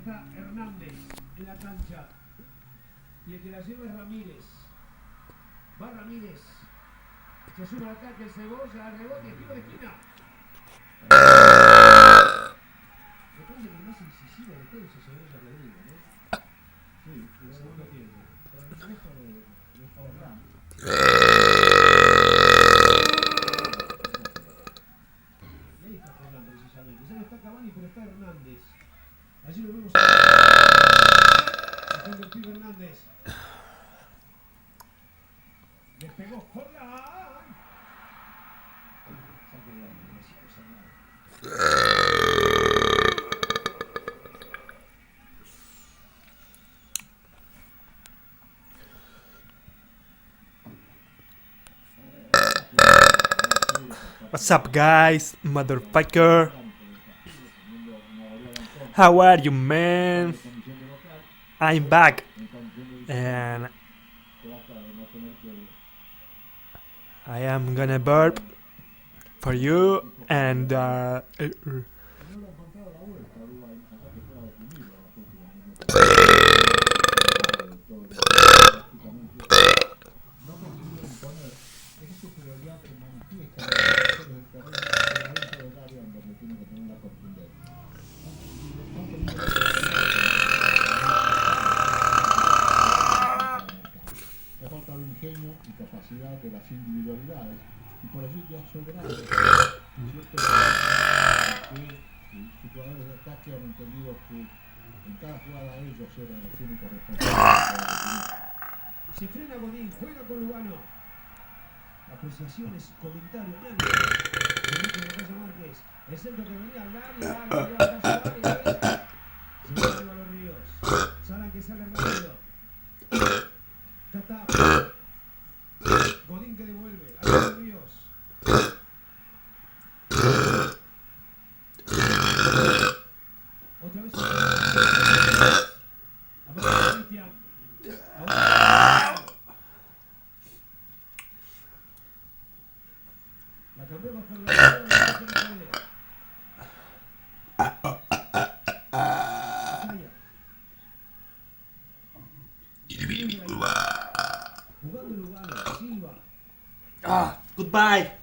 está Hernández en la cancha. Y el que la lleva es Ramírez. Va Ramírez. Se sube al ataque el Cebolla, rebote, tiro de esquina. Me parece que el más incisivo de todo ese Cebolla Rodrigo, ¿no? Sí, el segundo tiempo. Pero el resto no está hablando. Y ahí está Forlán precisamente. Ya no está Cavani, pero está Hernández. Allí lo vemos. Está el pibe Hernández. Le pegó Forlán. Saque de arma, demasiado cerrado. What's up, guys? Motherfucker. How are you, man? I'm back. And I am gonna burp for you and ingenio y capacidad de las individualidades, y por allí ya sobrado cierto que sus jugadores de ataque han entendido que en cada jugada ellos eran los únicos responsables. Se frena Godín, juega con Lugano. Apreciaciones, comentarios, análisis. Márquez, el centro que venía al área, se va a los Ríos. Salan que sale rápido. Tata. Godín que devuelve. Ahí los Ríos. Otra vez. Abajo Cristian. La cambió bajo el jugando Lugano, Silva. goodbye.